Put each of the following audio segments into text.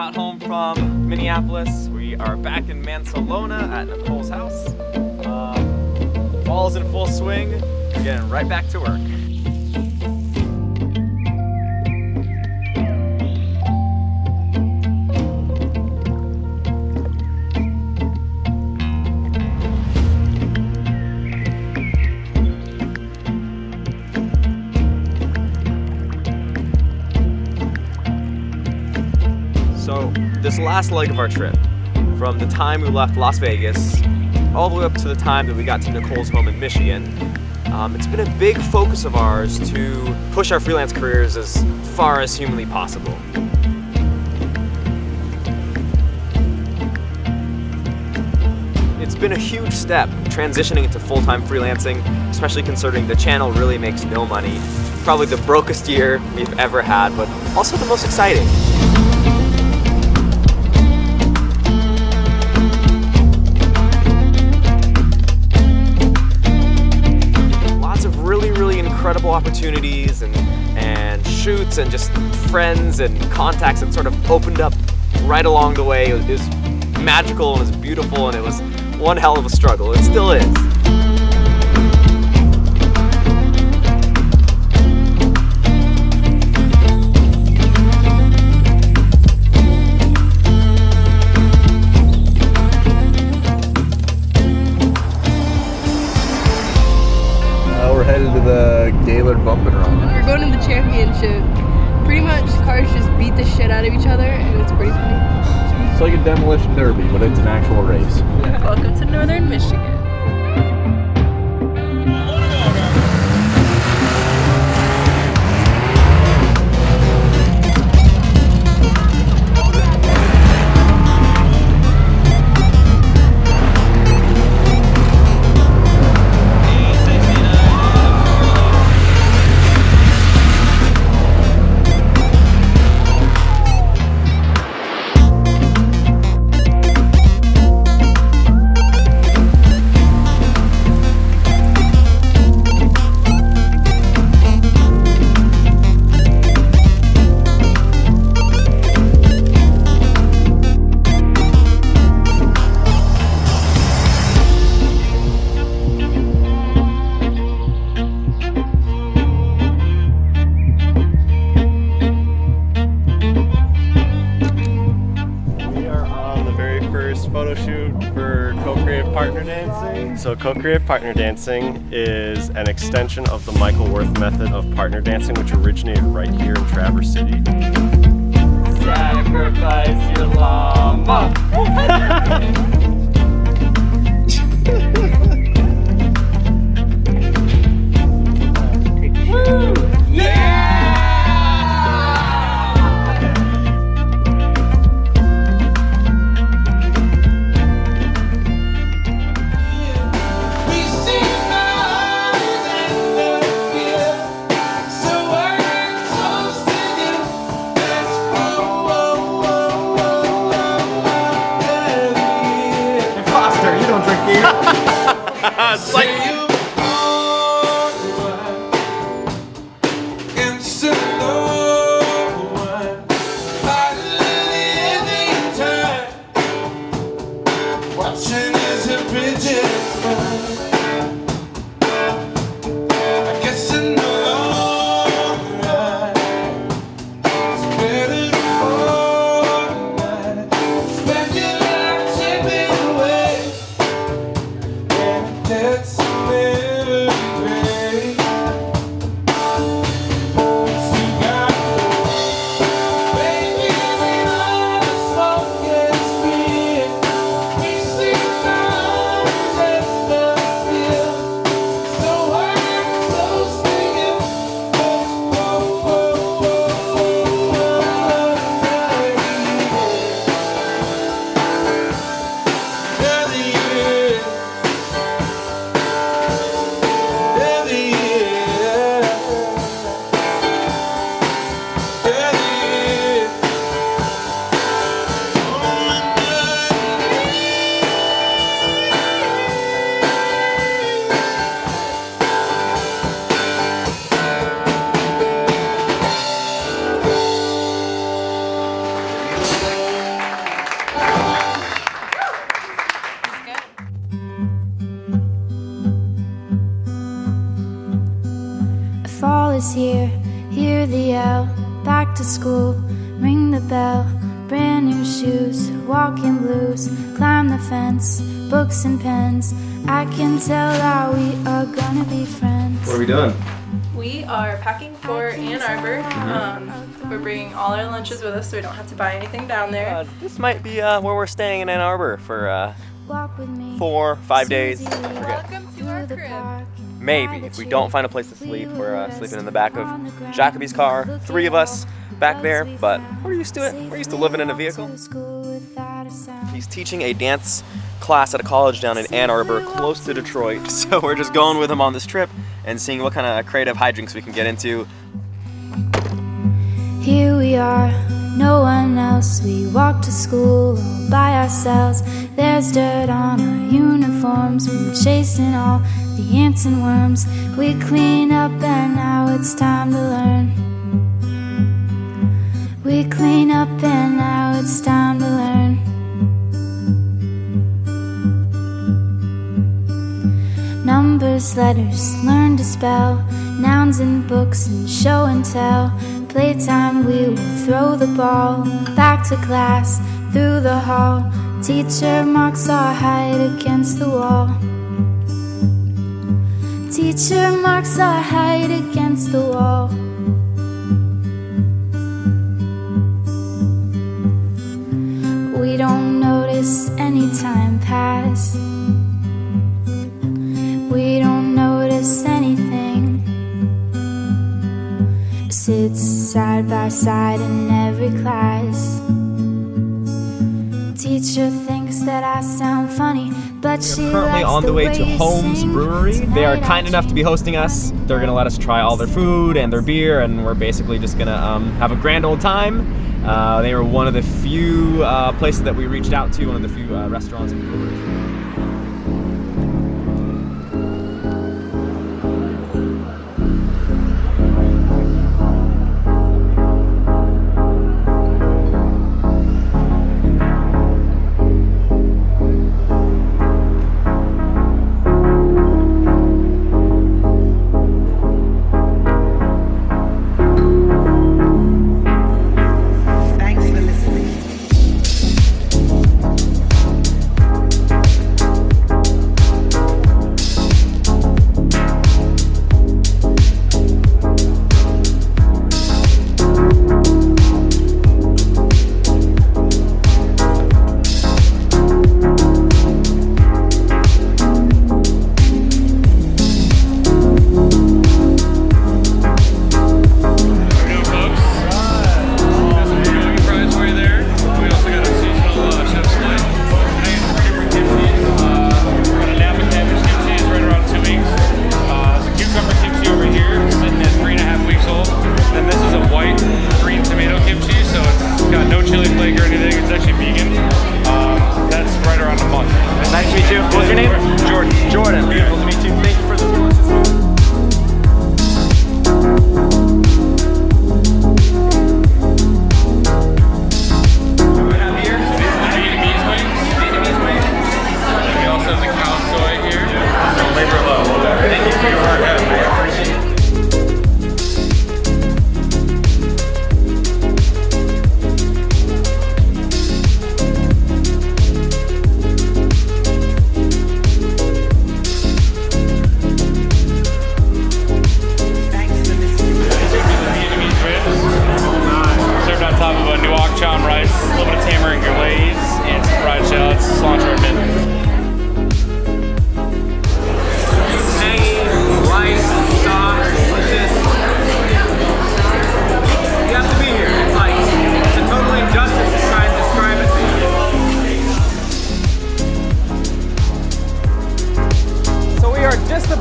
got home from Minneapolis. We are back in Mansalona at Nicole's house. Fall's in full swing. We're getting right back to work. So this last leg of our trip, from the time we left Las Vegas all the way up to the time that we got to Nicole's home in Michigan, it's been a big focus of ours to push our freelance careers as far as humanly possible. It's been a huge step transitioning into full-time freelancing, especially considering the channel really makes no money. Probably the brokest year we've ever had, but also the most exciting. Incredible opportunities and shoots and just friends and contacts that sort of opened up right along the way. It was magical and it was beautiful, and it was one hell of a struggle. It still is. We're headed to the Gaylord Bumpin' Run. We're going to the championship. Pretty much cars just beat the shit out of each other, and it's pretty funny. It's like a demolition derby, but it's an actual race. Welcome to Northern Michigan. Photo shoot for co-creative partner dancing. So co-creative partner dancing is an extension of the Michael Worth method of partner dancing, which originated right here in Traverse City. Sacrifice your llama. Woo! Yeah! It's like is here, hear the yell, back to school, ring the bell, brand new shoes, walking blues, climb the fence, books and pens, I can tell that we are gonna be friends. What are we doing? We are packing for Ann Arbor. We're bringing all our lunches with us so we don't have to buy anything down there. This might be where we're staying in Ann Arbor for Walk with me, 4 or 5 days. I forget. Welcome to our through the crib. park. Maybe. If we don't find a place to sleep, we're sleeping in the back of Jacobi's car. 3 of us back there, but we're used to it. We're used to living in a vehicle. He's teaching a dance class at a college down in Ann Arbor, close to Detroit. So we're just going with him on this trip and seeing what kind of creative hijinks we can get into. Here we are, no one else. We walk to school all by ourselves. There's dirt on our uniforms from chasing all the ants and worms. We clean up and now it's time to learn. We clean up and now it's time to learn. Numbers, letters, learn to spell, nouns and books and show and tell. Playtime, we will throw the ball back to class, through the hall. Teacher marks our height against the wall. Teacher marks our height against the wall. We don't notice any time pass. We don't notice anything. Sits side by side in every class. Teacher thinks that I sound funny, but she Currently likes on the way way to you Holmes sing. Brewery. They are Tonight kind enough to be hosting us. They're gonna let us try all their food and their beer, and we're basically just gonna have a grand old time. They were one of the few places that we reached out to, one of the few restaurants and breweries. Thanks for listening.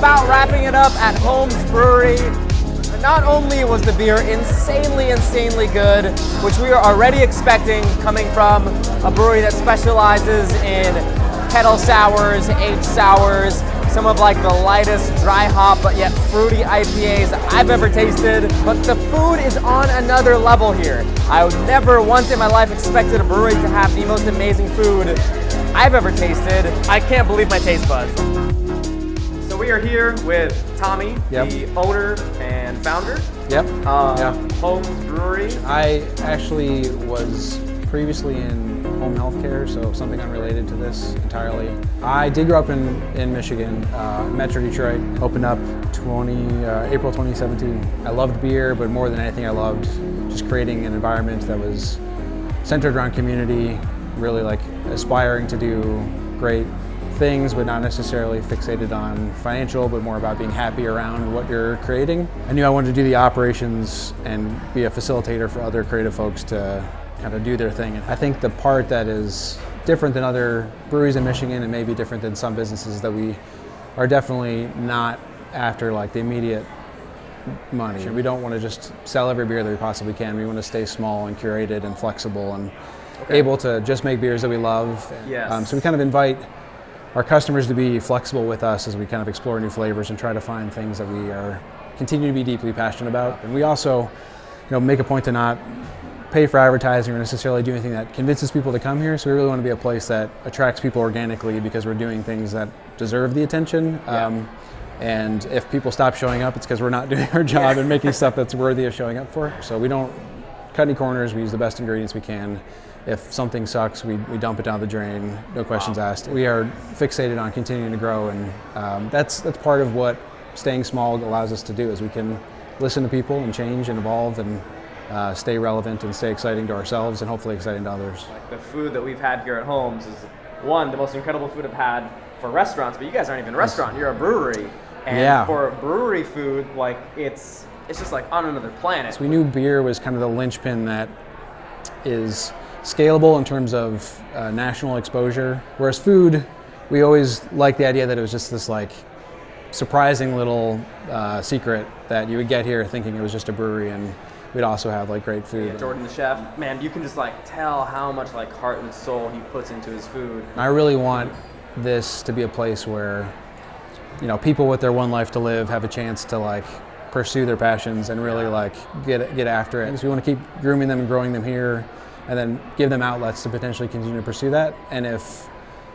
about wrapping it up at Holmes Brewery. Not only was the beer insanely good, which we are already expecting coming from a brewery that specializes in kettle sours, aged sours, some of like the lightest dry hop but yet fruity IPAs I've ever tasted, but the food is on another level here. I would never once in my life expected a brewery to have the most amazing food I've ever tasted. I can't believe my taste buds. So we we are here with Tommy, Yep. the owner and founder Yep. of Holmes Brewery. I actually was previously in home health care, so something unrelated to this entirely. I did grow up in Michigan, Metro Detroit. Opened up April 2017. I loved beer, but more than anything, I loved just creating an environment that was centered around community, really like aspiring to do great things, but not necessarily fixated on financial, but more about being happy around what you're creating. I knew I wanted to do the operations and be a facilitator for other creative folks to kind of do their thing. And I think the part that is different than other breweries in Michigan and maybe different than some businesses that we are definitely not after like the immediate money. We don't want to just sell every beer that we possibly can. We want to stay small and curated and flexible and able to just make beers that we love. Yes. So we kind of invite our customers to be flexible with us as we kind of explore new flavors and try to find things that we are continue to be deeply passionate about. And we also, make a point to not pay for advertising or necessarily do anything that convinces people to come here. So we really want to be a place that attracts people organically because we're doing things that deserve the attention. And if people stop showing up, it's because we're not doing our job and making stuff that's worthy of showing up for. So we don't cut any corners. We use the best ingredients we can. If something sucks, we dump it down the drain, no questions asked. We are fixated on continuing to grow, and that's part of what staying small allows us to do, is we can listen to people and change and evolve and stay relevant and stay exciting to ourselves and hopefully exciting to others. The food that we've had here at Holmes is the most incredible food I've had for restaurants, but you guys aren't even a restaurant, you're a brewery. And for brewery food, it's just like on another planet. So we knew beer was kind of the linchpin that is scalable in terms of national exposure, whereas food, we always liked the idea that it was just this like surprising little secret that you would get here thinking it was just a brewery, and we'd also have like great food. Yeah, Jordan the chef, man, you can just tell how much heart and soul he puts into his food. I really want this to be a place where people with their one life to live have a chance to pursue their passions and really get after it. Because we want to keep grooming them and growing them here, and then give them outlets to potentially continue to pursue that. And if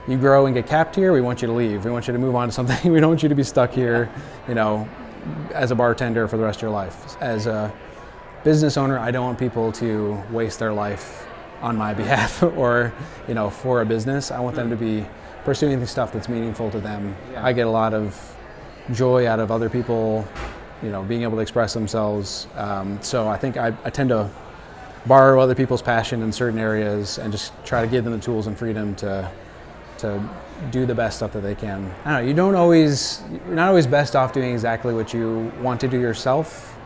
you grow and get capped here, we want you to leave. We want you to move on to something. We don't want you to be stuck here, as a bartender for the rest of your life. As a business owner, I don't want people to waste their life on my behalf or, for a business. I want them to be pursuing the stuff that's meaningful to them. I get a lot of joy out of other people, being able to express themselves. So I think I tend to borrow other people's passion in certain areas and just try to give them the tools and freedom to do the best stuff that they can. I don't know, you're not always best off doing exactly what you want to do yourself,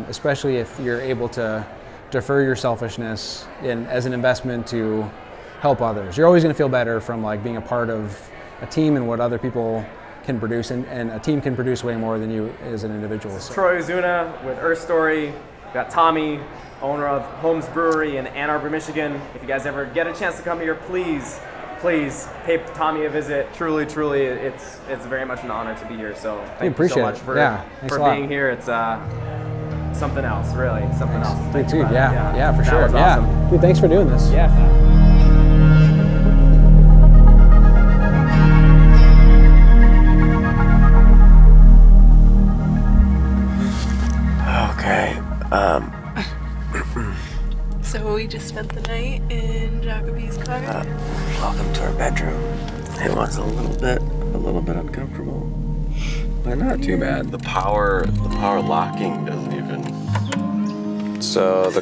especially if you're able to defer your selfishness as an investment to help others. You're always going to feel better from being a part of a team and what other people can produce, and a team can produce way more than you as an individual. So. Troy Ozuna with Earth Story. We got Tommy, owner of Holmes Brewery in Ann Arbor, Michigan. If you guys ever get a chance to come here, please pay Tommy a visit. Truly, it's very much an honor to be here. So thank you so much for being here. It's something else, really, something else. Thank you, dude. Yeah, for that sure. was awesome. Dude, thanks for doing this. Yeah. Okay. So we just spent the night in Jacobi's car. Welcome to our bedroom. It was a little bit uncomfortable, but not too bad. The power locking doesn't even. So the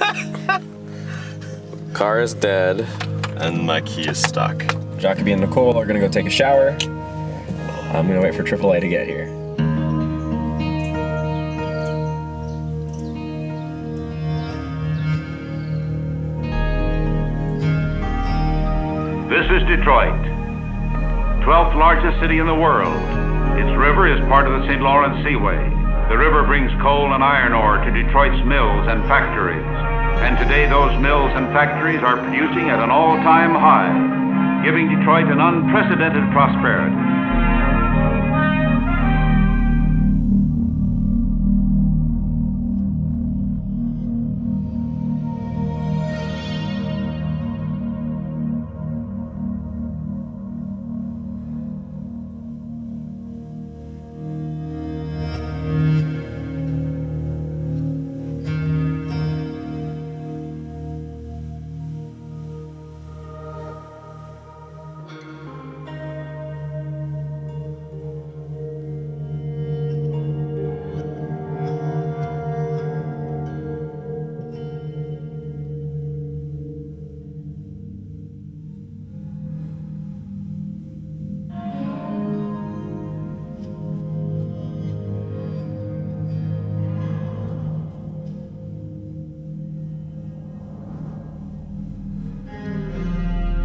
car is dead, and my key is stuck. Jacobi and Nicole are gonna go take a shower. I'm gonna wait for AAA to get here. This is Detroit, 12th largest city in the world. Its river is part of the St. Lawrence Seaway. The river brings coal and iron ore to Detroit's mills and factories. And today those mills and factories are producing at an all-time high, giving Detroit an unprecedented prosperity.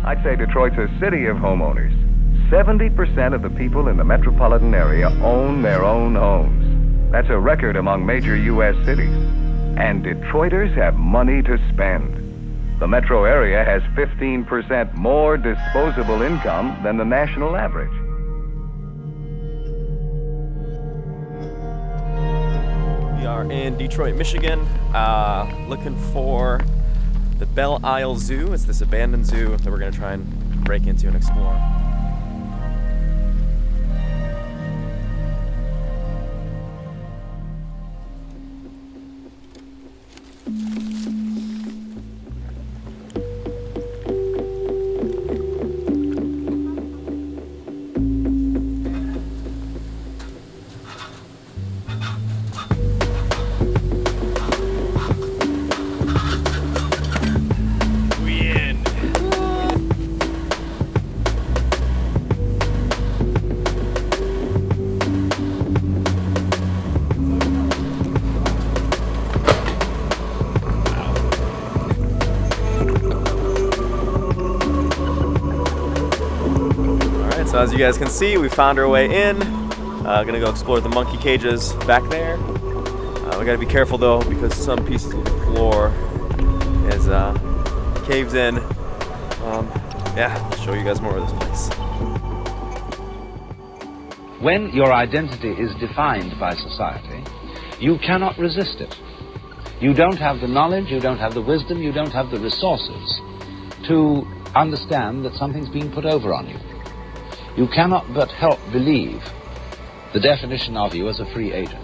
I'd say Detroit's a city of homeowners. 70% of the people in the metropolitan area own their own homes. That's a record among major U.S. cities. And Detroiters have money to spend. The metro area has 15% more disposable income than the national average. We are in Detroit, Michigan, looking for the Belle Isle Zoo. It's this abandoned zoo that we're going to try and break into and explore. So as you guys can see, we found our way in. Gonna go explore the monkey cages back there. We gotta be careful though, because some pieces of the floor is caves in. Yeah, I'll show you guys more of this place. When your identity is defined by society, you cannot resist it. You don't have the knowledge, you don't have the wisdom, you don't have the resources to understand that something's being put over on you. You cannot but help believe the definition of you as a free agent.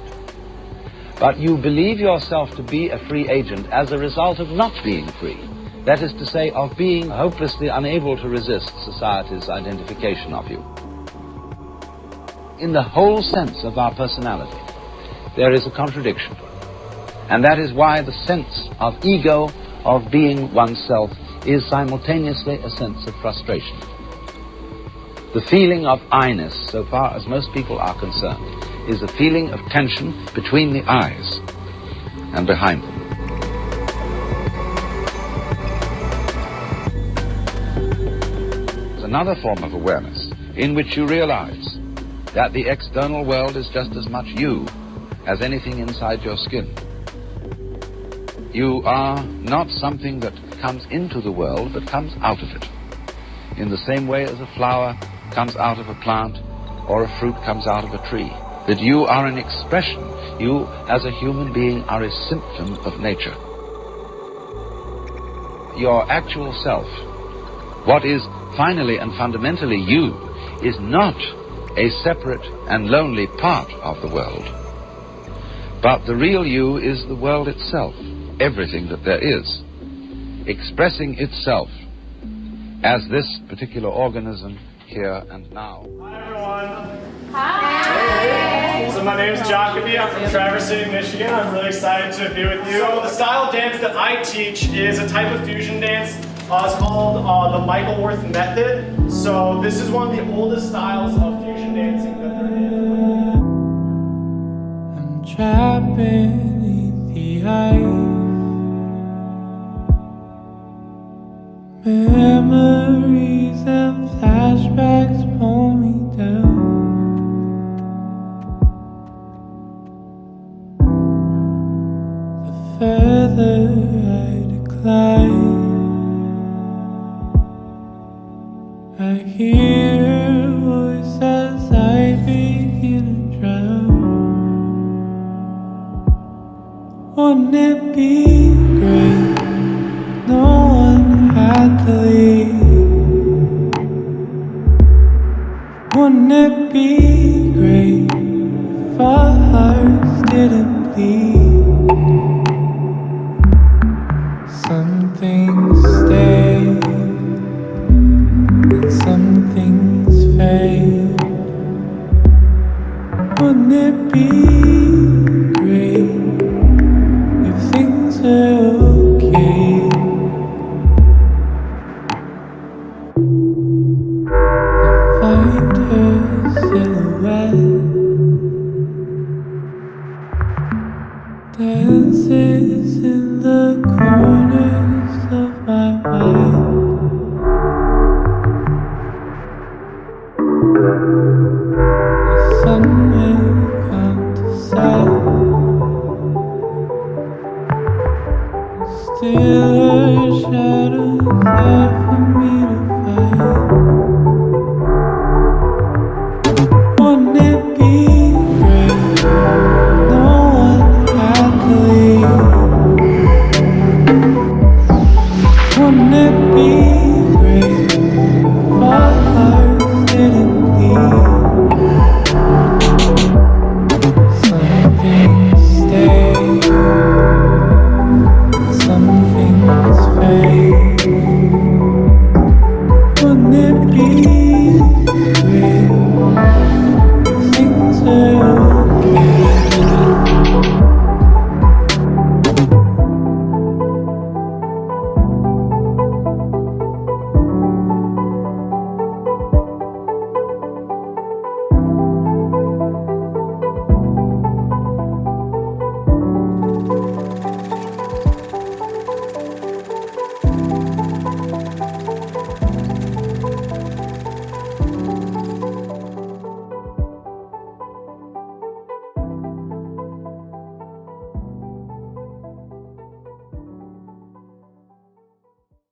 But you believe yourself to be a free agent as a result of not being free. That is to say, of being hopelessly unable to resist society's identification of you. In the whole sense of our personality, there is a contradiction. And that is why the sense of ego, of being oneself, is simultaneously a sense of frustration. The feeling of I-ness, so far as most people are concerned, is a feeling of tension between the eyes and behind them. There's another form of awareness in which you realize that the external world is just as much you as anything inside your skin. You are not something that comes into the world, but comes out of it. In the same way as a flower comes out of a plant, or a fruit comes out of a tree. That you are an expression. You, as a human being, are a symptom of nature. Your actual self, what is finally and fundamentally you, is not a separate and lonely part of the world. But the real you is the world itself, everything that there is, expressing itself as this particular organism here and now. Hi everyone. Hi. So my name is Jacobi. I'm from Traverse City, Michigan. I'm really excited to be with you. So the style of dance that I teach is a type of fusion dance. It's called the Michelin method. So this is one of the oldest styles of fusion dancing that there is. I'm trapped beneath the ice. Memories and flashbacks pull me down. The further I decline, I hear a voice as I begin to drown. Wouldn't it be great if no one had to leave? Wouldn't it be great if our hearts didn't bleed? Some things stay and some things fade. Wouldn't it be great if things are okay? I find her silhouette dances in the corners of my mind. things stay